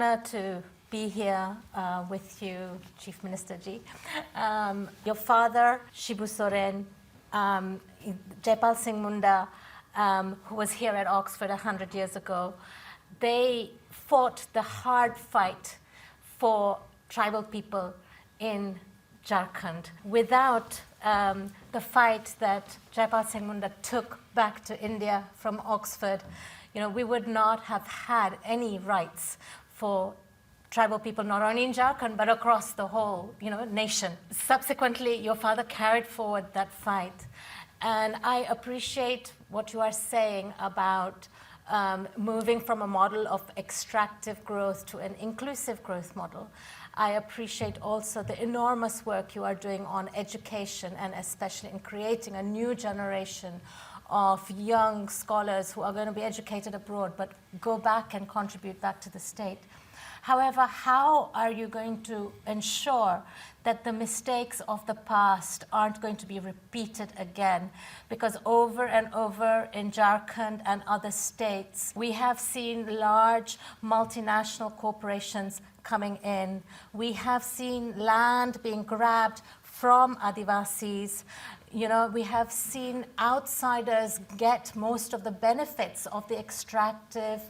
honor to be here with you, Chief Minister Ji. Your father, Shibu Soren, Jaipal Singh Munda, who was here at Oxford 100 years ago, they fought the hard fight for tribal people in Jharkhand. Without the fight that Jaipal Singh Munda took back to India from Oxford, we would not have had any rights for tribal people, not only in Jharkhand, but across the whole, nation. Subsequently, your father carried forward that fight. And I appreciate what you are saying about moving from a model of extractive growth to an inclusive growth model. I appreciate also the enormous work you are doing on education, and especially in creating a new generation of young scholars who are going to be educated abroad but go back and contribute back to the state. However, how are you going to ensure that the mistakes of the past aren't going to be repeated again? Because over and over in Jharkhand and other states, we have seen large multinational corporations coming in. We have seen land being grabbed from Adivasis. We have seen outsiders get most of the benefits of the extractive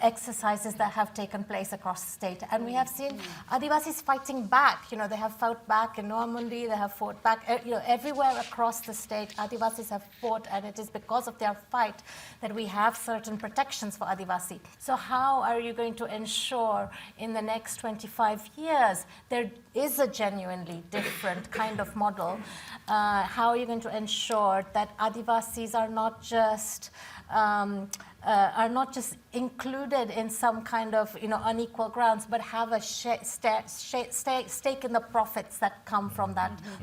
exercises that have taken place across the state. And we have seen Adivasis fighting back. They have fought back in Normandy, they have fought back, everywhere across the state, Adivasis have fought, and it is because of their fight that we have certain protections for Adivasi. So how are you going to ensure in the next 25 years there is a genuinely different kind of model? How are you going to ensure that Adivasis are not just included in some kind of unequal grounds, but have a stake in the profits that come from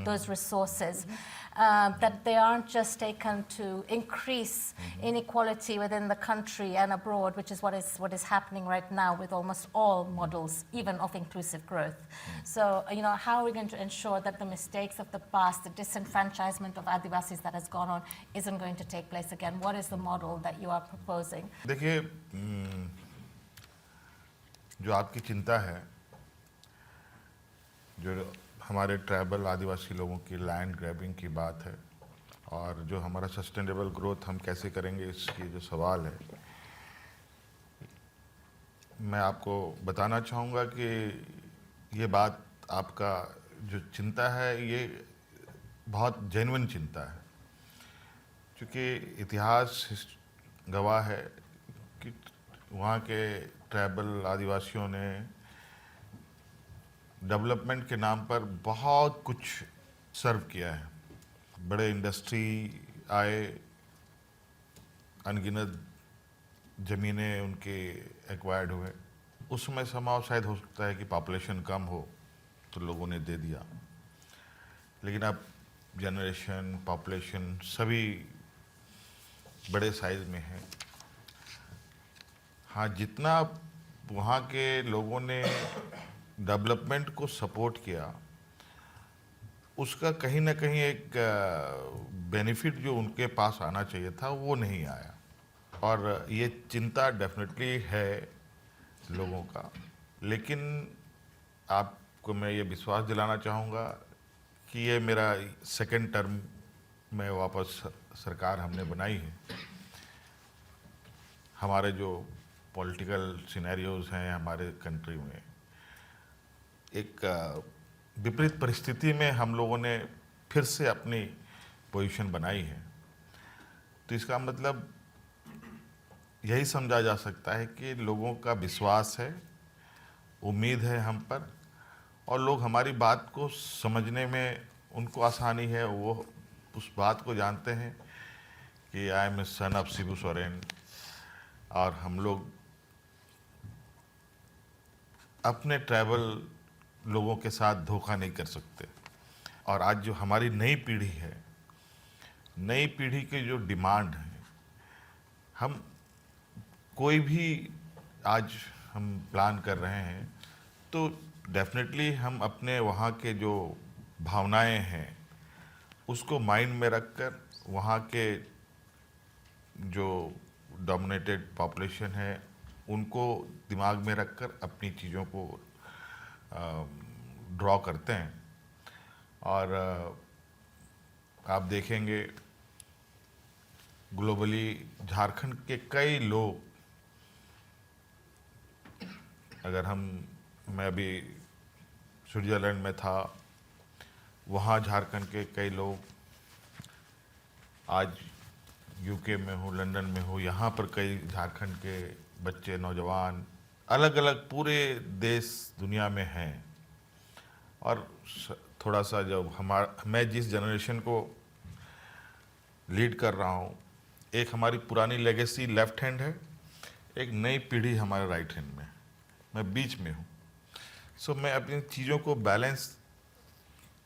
those resources? That they aren't just taken to increase inequality within the country and abroad, which is what is happening right now with almost all models, even of inclusive growth. So, how are we going to ensure that the mistakes of the past, the disenfranchisement of Adivasis that has gone on, isn't going to take place again? What is the model that you are proposing? देखिए, जो आपकी चिंता है, जो हमारे tribal आदिवासी लोगों की land grabbing की बात है, और जो हमारा सस्टेनेबल ग्रोथ हम कैसे करेंगे, इसकी जो सवाल है, मैं आपको बताना चाहूँगा कि ये बात आपका जो चिंता है, ये बहुत जेन्युइन चिंता है, क्योंकि इतिहास गवाह है कि वहाँ के ट्राइबल आदिवासियों ने डेवलपमेंट के नाम पर बहुत कुछ सर्व किया है। बड़े इंडस्ट्री आए, अनगिनत ज़मीनें उनके एक्वायर्ड हुए। उस समय समाव शायद हो सकता है कि पॉपुलेशन कम हो तो लोगों ने दे दिया, लेकिन अब जनरेशन, पॉपुलेशन सभी बड़े साइज में है। हाँ, जितना वहाँ के लोगों ने डेवलपमेंट को सपोर्ट किया, उसका कहीं ना कहीं एक बेनिफिट जो उनके पास आना चाहिए था वो नहीं आया, और ये चिंता डेफिनेटली है लोगों का। लेकिन आपको मैं ये विश्वास दिलाना चाहूँगा कि ये मेरा सेकंड टर्म में वापस सरकार हमने बनाई है। हमारे जो पॉलिटिकल सिनेरियोज हैं हमारे कंट्री में, एक विपरीत परिस्थिति में हम लोगों ने फिर से अपनी पोजीशन बनाई है। तो इसका मतलब यही समझा जा सकता है कि लोगों का विश्वास है, उम्मीद है हम पर, और लोग हमारी बात को समझने में उनको आसानी है। वो उस बात को जानते हैं कि I am a son of Shibu Soren, और हम लोग अपने ट्राइबल लोगों के साथ धोखा नहीं कर सकते। और आज जो हमारी नई पीढ़ी है, नई पीढ़ी की जो डिमांड है, हम कोई भी आज हम प्लान कर रहे हैं तो डेफिनेटली हम अपने वहाँ के जो भावनाएं हैं उसको माइंड में रखकर वहाँ के जो डोमिनेटेड पॉपुलेशन है उनको दिमाग में रखकर अपनी चीज़ों को ड्रॉ करते हैं। और आप देखेंगे ग्लोबली झारखंड के कई लोग, अगर मैं अभी स्विट्ज़रलैंड में था, वहाँ झारखंड के कई लोग, आज यूके में हो, लंदन में हो, यहाँ पर कई झारखंड के बच्चे, नौजवान अलग अलग पूरे देश दुनिया में हैं। और थोड़ा सा जब मैं जिस जनरेशन को लीड कर रहा हूँ, एक हमारी पुरानी लेगेसी लेफ्ट हैंड है, एक नई पीढ़ी हमारे राइट हैंड में, मैं बीच में हूँ। सो मैं अपनी चीज़ों को बैलेंस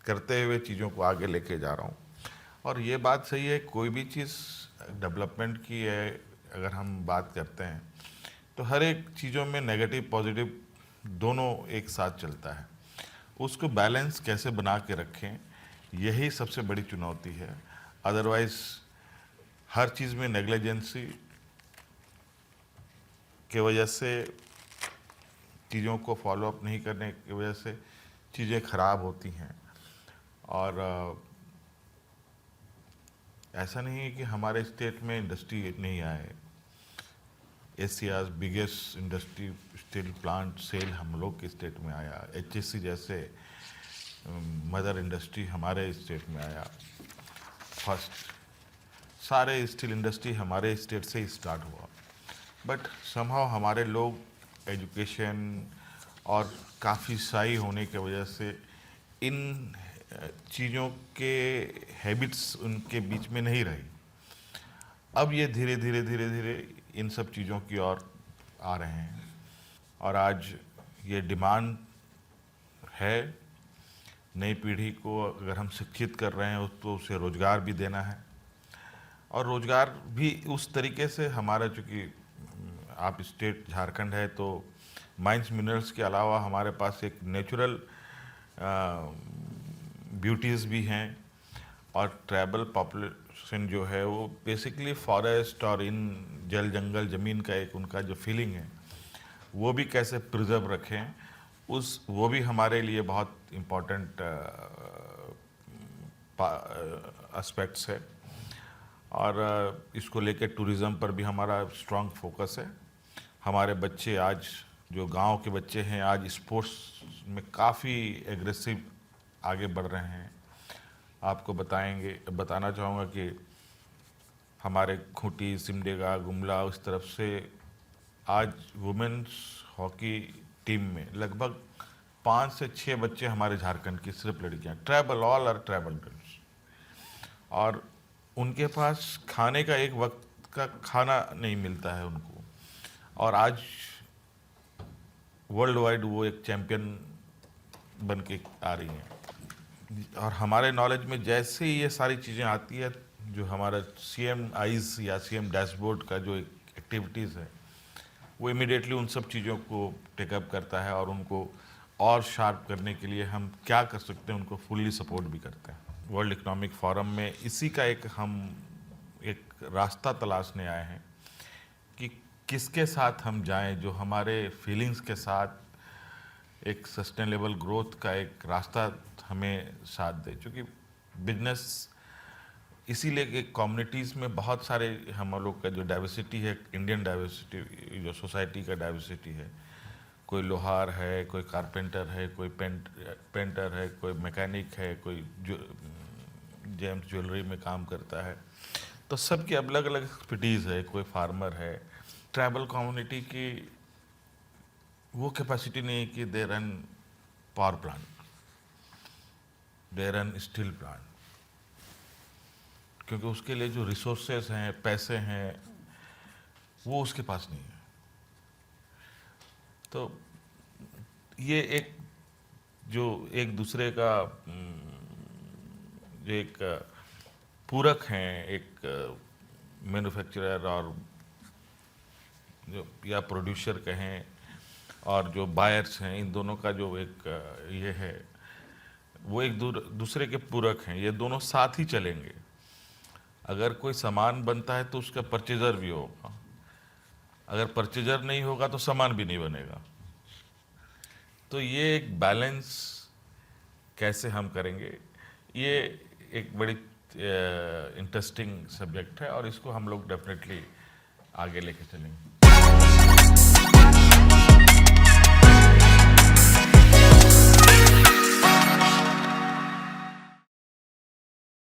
करते हुए चीज़ों को आगे लेके जा रहा हूँ। और ये बात सही है, कोई भी चीज़ डेवलपमेंट की है अगर हम बात करते हैं तो हर एक चीज़ों में नेगेटिव पॉजिटिव दोनों एक साथ चलता है। उसको बैलेंस कैसे बना के रखें, यही सबसे बड़ी चुनौती है। अदरवाइज़ हर चीज़ में नेग्लिजेंसी के वजह से, चीज़ों को फॉलो अप नहीं करने की वजह से चीज़ें ख़राब होती हैं। और ऐसा नहीं है कि हमारे स्टेट में इंडस्ट्री नहीं आए। Asia's biggest industry steel plant SAIL हम लोग के स्टेट में आया। HSC जैसे मदर इंडस्ट्री हमारे स्टेट में आया फर्स्ट। सारे स्टील इंडस्ट्री हमारे स्टेट से ही स्टार्ट हुआ। बट समहाउ हमारे लोग एजुकेशन और काफ़ी शाई होने की वजह से इन चीज़ों के हैबिट्स उनके बीच में नहीं रही। अब ये धीरे धीरे इन सब चीज़ों की ओर आ रहे हैं। और आज ये डिमांड है, नई पीढ़ी को अगर हम शिक्षित कर रहे हैं तो उसे रोज़गार भी देना है। और रोज़गार भी उस तरीके से हमारा, चूँकि आप स्टेट झारखंड है तो माइंस मिनरल्स के अलावा हमारे पास एक नेचुरल ब्यूटीज़ भी हैं। और ट्राइबल पॉपुलेशन जो है वो बेसिकली फॉरेस्ट और इन जल जंगल ज़मीन का एक उनका जो फीलिंग है वो भी कैसे प्रिजर्व रखें, वो भी हमारे लिए बहुत इम्पोर्टेंट एस्पेक्ट्स है। और इसको लेके टूरिज़्म पर भी हमारा स्ट्रॉन्ग फोकस है। हमारे बच्चे आज, जो गांव के बच्चे हैं, आज स्पोर्ट्स में काफ़ी एग्रेसिव आगे बढ़ रहे हैं। आपको बताना चाहूँगा कि हमारे खूंटी, सिमडेगा, गुमला उस तरफ से आज वुमेन्स हॉकी टीम में लगभग 5 से 6 बच्चे हमारे झारखंड की सिर्फ लड़कियाँ, tribal, all are tribal girls. और उनके पास खाने का एक वक्त का खाना नहीं मिलता है उनको। और आज वर्ल्ड वाइड वो एक चैम्पियन बन के आ रही हैं। और हमारे नॉलेज में जैसे ही ये सारी चीज़ें आती है, जो हमारा CM आइज़ या CM डैशबोर्ड का जो एक्टिविटीज़ है, वो इमीडिएटली उन सब चीज़ों को टेकअप करता है और उनको और शार्प करने के लिए हम क्या कर सकते हैं उनको फुल्ली सपोर्ट भी करते हैं। वर्ल्ड इकोनॉमिक फोरम में इसी का हम एक रास्ता तलाशने आए हैं कि किसके साथ हम जाएं जो हमारे फीलिंग्स के साथ एक सस्टेनेबल ग्रोथ का एक रास्ता हमें साथ दे। क्योंकि बिजनेस इसीलिए एक कम्युनिटीज़ में बहुत सारे हम लोग का जो डाइवर्सिटी है, इंडियन डाइवर्सिटी, जो सोसाइटी का डाइवर्सिटी है, कोई लोहार है, कोई कारपेंटर है, कोई पेंटर है, कोई मैकेनिक है, कोई जेम्स ज्वेलरी में काम करता है, तो सबकी अलग अलग एक्सपर्टीज़ है, कोई फार्मर है। ट्राइबल कम्युनिटी की वो कैपेसिटी नहीं है कि they run power plant, they run steel plant, क्योंकि उसके लिए जो रिसोर्सेज हैं, पैसे हैं, वो उसके पास नहीं है। तो ये जो एक दूसरे का जो एक पूरक हैं, एक मैन्युफैक्चरर और जो या प्रोड्यूसर कहें और जो बायर्स हैं, इन दोनों का जो एक ये है, वो एक दूसरे के पूरक हैं। ये दोनों साथ ही चलेंगे। अगर कोई सामान बनता है तो उसका परचेजर भी होगा, अगर परचेजर नहीं होगा तो सामान भी नहीं बनेगा। तो ये एक बैलेंस कैसे हम करेंगे, ये एक बड़ी इंटरेस्टिंग सब्जेक्ट है और इसको हम लोग डेफिनेटली आगे लेके चलेंगे।